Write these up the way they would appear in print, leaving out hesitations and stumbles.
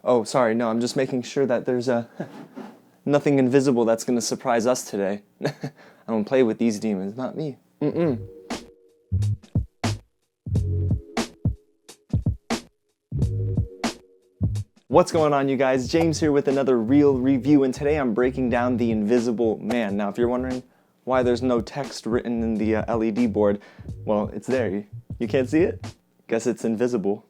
Oh, sorry, no, I'm just making sure that there's nothing invisible that's gonna surprise us today. I don't play with these demons, not me. What's going on, you guys? James here with another real review, and today I'm breaking down The Invisible Man. Now, if you're wondering why there's no text written in the LED board, well, it's there. You can't see it? Guess it's invisible.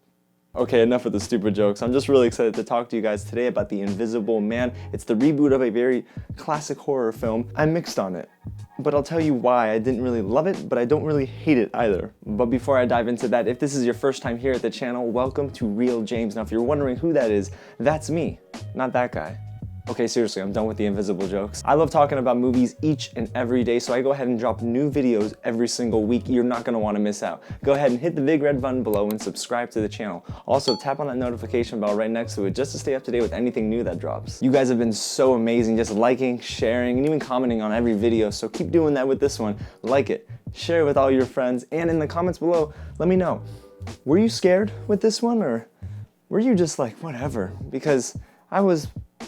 Okay, enough of the stupid jokes. I'm just really excited to talk to you guys today about The Invisible Man. It's the reboot of a very classic horror film. I'm mixed on it, but I'll tell you why. I didn't really love it, but I don't really hate it either. But before I dive into that, if this is your first time here at the channel, welcome to Real James. Now, if you're wondering who that is, that's me, not that guy. Okay, seriously, I'm done with the invisible jokes. I love talking about movies each and every day, so I go ahead and drop new videos every single week. You're not gonna wanna miss out. Go ahead and hit the big red button below and subscribe to the channel. Also, tap on that notification bell right next to it just to stay up to date with anything new that drops. You guys have been so amazing, just liking, sharing, and even commenting on every video, so keep doing that with this one. Like it, share it with all your friends, and in the comments below, let me know, were you scared with this one, or were you just like, whatever? Because I was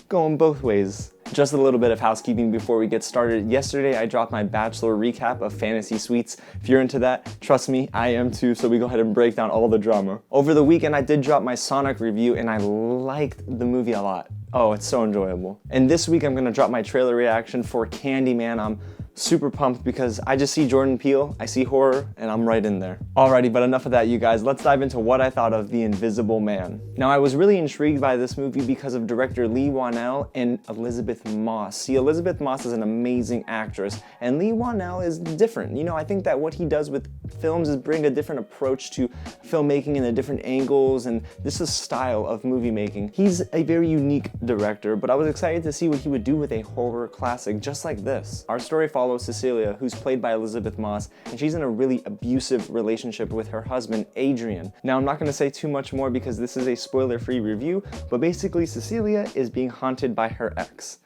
going both ways. Just a little bit of housekeeping before we get started. Yesterday I dropped my Bachelor recap of Fantasy Suites. If you're into that, trust me, I am too, so we go ahead and break down all the drama. Over the weekend I did drop my Sonic review and I liked the movie a lot. Oh, it's so enjoyable. And this week I'm gonna drop my trailer reaction for Candyman. I'm super pumped because I just see Jordan Peele, I see horror, and I'm right in there. Alrighty, but enough of that, you guys. Let's dive into what I thought of The Invisible Man. Now, I was really intrigued by this movie because of director Leigh Whannel and Elisabeth Moss. See, Elisabeth Moss is an amazing actress, and Leigh Whannel is different. You know, I think that what he does with films is bring a different approach to filmmaking and the different angles, and this is style of movie making. He's a very unique director, but I was excited to see what he would do with a horror classic just like this. Our story follows Cecilia, who's played by Elisabeth Moss, and she's in a really abusive relationship with her husband, Adrian. Now, I'm not going to say too much more because this is a spoiler-free review, but basically Cecilia is being haunted by her ex.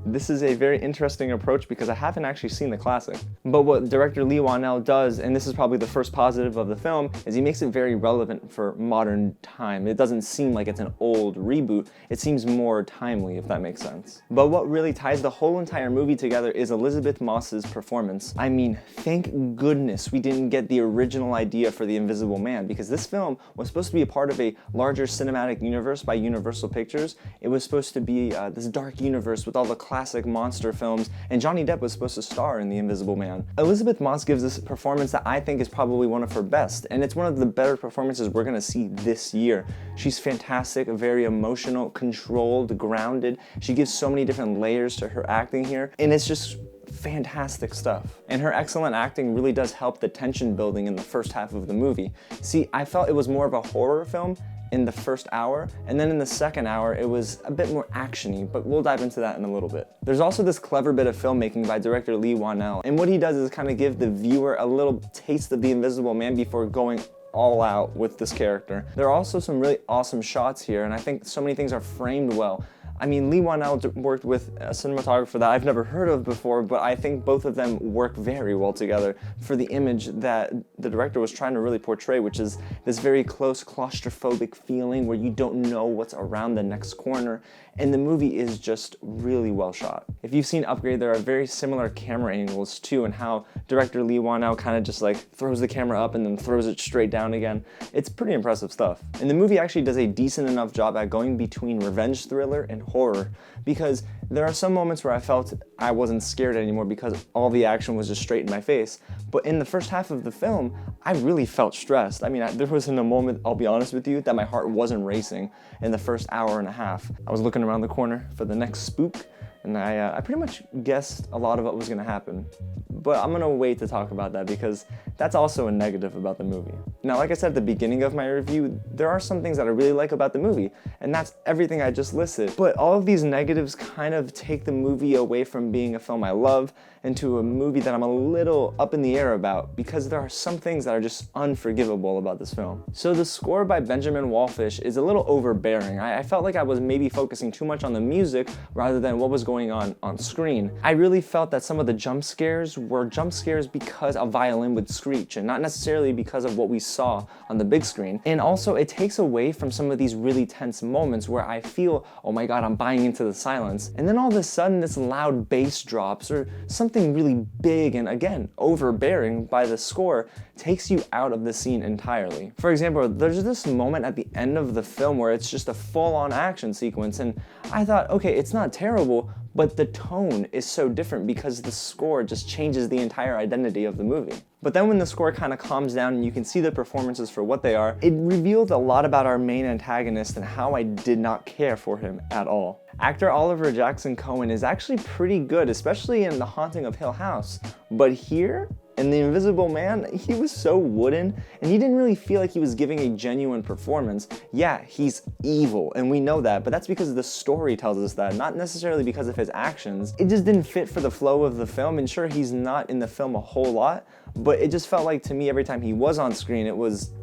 This is a very interesting approach because I haven't actually seen the classic. But what director Leigh Whannel does, and this is probably the first positive of the film, is he makes it very relevant for modern time. It doesn't seem like it's an old reboot, it seems more timely, if that makes sense. But what really ties the whole entire movie together is Elisabeth Moss's performance. I mean, thank goodness we didn't get the original idea for The Invisible Man, because this film was supposed to be a part of a larger cinematic universe by Universal Pictures. It was supposed to be this dark universe with all the classic monster films, and Johnny Depp was supposed to star in The Invisible Man. Elisabeth Moss gives this performance that I think is probably one of her best, and it's one of the better performances we're gonna see this year. She's fantastic, very emotional, controlled, grounded. She gives so many different layers to her acting here, and it's just fantastic stuff. And her excellent acting really does help the tension building in the first half of the movie. See, I felt it was more of a horror film in the first hour, and then in the second hour it was a bit more actiony, but we'll dive into that in a little bit. There's also this clever bit of filmmaking by director Leigh Whannel, and what he does is kind of give the viewer a little taste of the Invisible Man before going all out with this character. There are also some really awesome shots here, and I think so many things are framed well. I mean, Leigh Whannel worked with a cinematographer that I've never heard of before, but I think both of them work very well together for the image that the director was trying to really portray, which is this very close claustrophobic feeling where you don't know what's around the next corner, and the movie is just really well shot. If you've seen Upgrade, there are very similar camera angles too, and how director Leigh Whannel kind of just like throws the camera up and then throws it straight down again. It's pretty impressive stuff. And the movie actually does a decent enough job at going between revenge thriller and horror, because there are some moments where I felt I wasn't scared anymore because all the action was just straight in my face. But in the first half of the film, I really felt stressed. I mean, there was in a moment, I'll be honest with you, that my heart wasn't racing in the first hour and a half. I was looking around the corner for the next spook, and I pretty much guessed a lot of what was gonna happen. But I'm gonna wait to talk about that because that's also a negative about the movie. Now, like I said at the beginning of my review, there are some things that I really like about the movie, and that's everything I just listed. But all of these negatives kind of take the movie away from being a film I love into a movie that I'm a little up in the air about, because there are some things that are just unforgivable about this film. So the score by Benjamin Wallfisch is a little overbearing. I felt like I was maybe focusing too much on the music rather than what was going on screen. I really felt that some of the jump scares were jump scares because a violin would screech and not necessarily because of what we saw on the big screen. And also it takes away from some of these really tense moments where I feel, oh my god, I'm buying into the silence. And then all of a sudden this loud bass drops or something really big and again, overbearing by the score takes you out of the scene entirely. For example, there's this moment at the end of the film where it's just a full-on action sequence and I thought, okay, it's not terrible, but the tone is so different because the score just changes the entire identity of the movie. But then when the score kind of calms down and you can see the performances for what they are, it revealed a lot about our main antagonist and how I did not care for him at all. Actor Oliver Jackson-Cohen is actually pretty good, especially in The Haunting of Hill House, but here, in The Invisible Man, he was so wooden, and he didn't really feel like he was giving a genuine performance. Yeah, he's evil, and we know that, but that's because the story tells us that, not necessarily because of his actions. It just didn't fit for the flow of the film, and sure, he's not in the film a whole lot, but it just felt like to me every time he was on screen, it was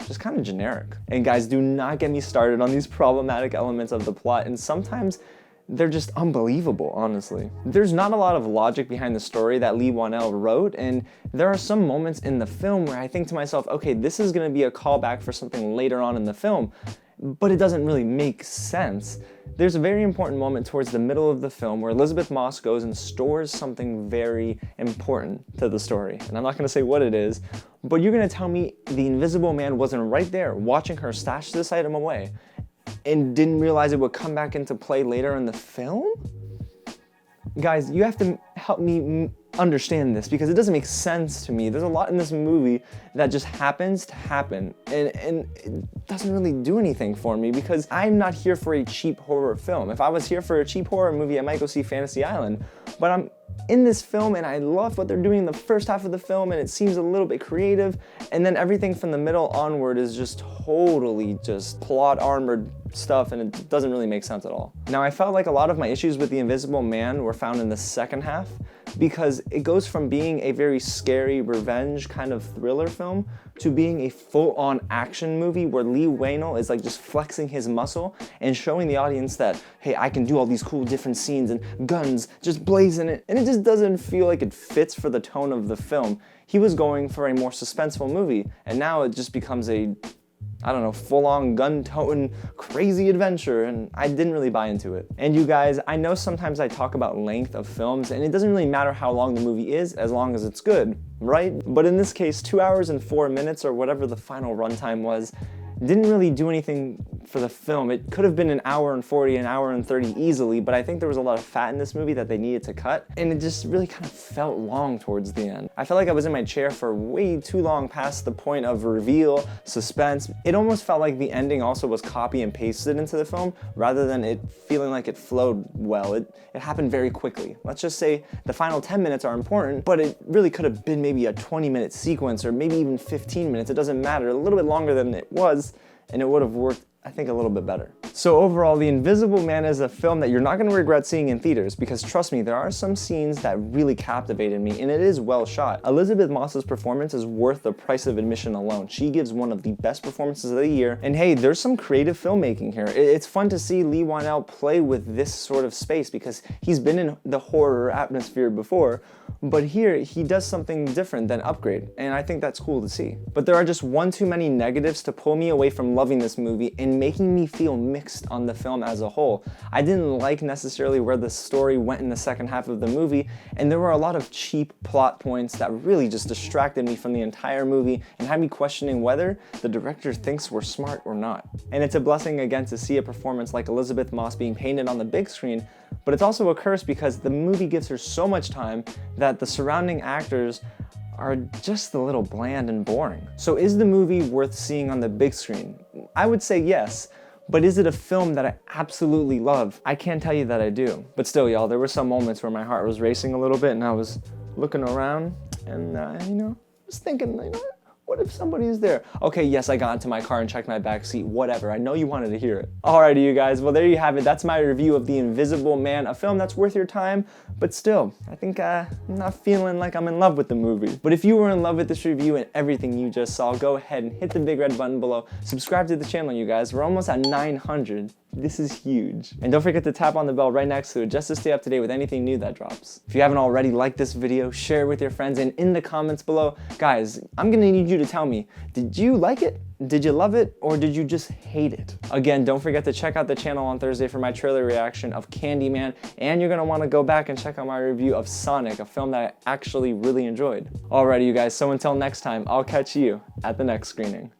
just kind of generic. And guys, do not get me started on these problematic elements of the plot, and sometimes they're just unbelievable, honestly. There's not a lot of logic behind the story that Leigh Whannel wrote, and there are some moments in the film where I think to myself, okay, this is gonna be a callback for something later on in the film, but it doesn't really make sense. There's a very important moment towards the middle of the film where Elisabeth Moss goes and stores something very important to the story. And I'm not gonna say what it is, but you're gonna tell me the Invisible Man wasn't right there watching her stash this item away and didn't realize it would come back into play later in the film? Guys, you have to help me understand this because it doesn't make sense to me. There's a lot in this movie that just happens to happen and it doesn't really do anything for me because I'm not here for a cheap horror film. If I was here for a cheap horror movie, I might go see Fantasy Island, but I'm in this film and I love what they're doing in the first half of the film and it seems a little bit creative, and then everything from the middle onward is just totally just plot armored stuff and it doesn't really make sense at all. Now I felt like a lot of my issues with The Invisible Man were found in the second half because it goes from being a very scary revenge kind of thriller film to being a full-on action movie where Leigh Whannel is like just flexing his muscle and showing the audience that, hey, I can do all these cool different scenes and guns just blazing it, and it just doesn't feel like it fits for the tone of the film. He was going for a more suspenseful movie, and now it just becomes a, I don't know, full-on gun-toting crazy adventure, and I didn't really buy into it. And you guys, I know sometimes I talk about length of films, and it doesn't really matter how long the movie is as long as it's good, right? But in this case, 2 hours and 4 minutes or whatever the final runtime was, didn't really do anything for the film. It could have been an hour and 40, an hour and 30 easily, but I think there was a lot of fat in this movie that they needed to cut, and it just really kind of felt long towards the end. I felt like I was in my chair for way too long past the point of reveal, suspense. It almost felt like the ending also was copy and pasted into the film rather than it feeling like it flowed well. It happened very quickly. Let's just say the final 10 minutes are important, but it really could have been maybe a 20-minute sequence or maybe even 15 minutes. It doesn't matter. A little bit longer than it was, and it would have worked, I think, a little bit better. So overall, The Invisible Man is a film that you're not gonna regret seeing in theaters because trust me, there are some scenes that really captivated me and it is well shot. Elisabeth Moss's performance is worth the price of admission alone. She gives one of the best performances of the year, and hey, there's some creative filmmaking here. It's fun to see Leigh Whannel play with this sort of space because he's been in the horror atmosphere before, but here he does something different than Upgrade, and I think that's cool to see. But there are just one too many negatives to pull me away from loving this movie and making me feel mixed on the film as a whole. I didn't like necessarily where the story went in the second half of the movie, and there were a lot of cheap plot points that really just distracted me from the entire movie and had me questioning whether the director thinks we're smart or not. And it's a blessing again to see a performance like Elisabeth Moss being painted on the big screen, but it's also a curse because the movie gives her so much time that the surrounding actors are just a little bland and boring. So is the movie worth seeing on the big screen? I would say yes, but is it a film that I absolutely love? I can't tell you that I do. But still, y'all, there were some moments where my heart was racing a little bit and I was looking around and, just thinking, what if somebody is there? Okay, yes, I got into my car and checked my back seat, whatever. I know you wanted to hear it. Alrighty, you guys, well, there you have it. That's my review of The Invisible Man, a film that's worth your time, but still, I think I'm not feeling like I'm in love with the movie. But if you were in love with this review and everything you just saw, go ahead and hit the big red button below. Subscribe to the channel, you guys. We're almost at 900 This is huge. And don't forget to tap on the bell right next to it just to stay up to date with anything new that drops. If you haven't already, like this video, share it with your friends, and in the comments below, guys, I'm gonna need you to tell me, did you like it? Did you love it, or did you just hate it? Again, don't forget to check out the channel on Thursday for my trailer reaction of Candyman, and you're gonna wanna go back and check out my review of Sonic, a film that I actually really enjoyed. Alrighty, you guys, so until next time, I'll catch you at the next screening.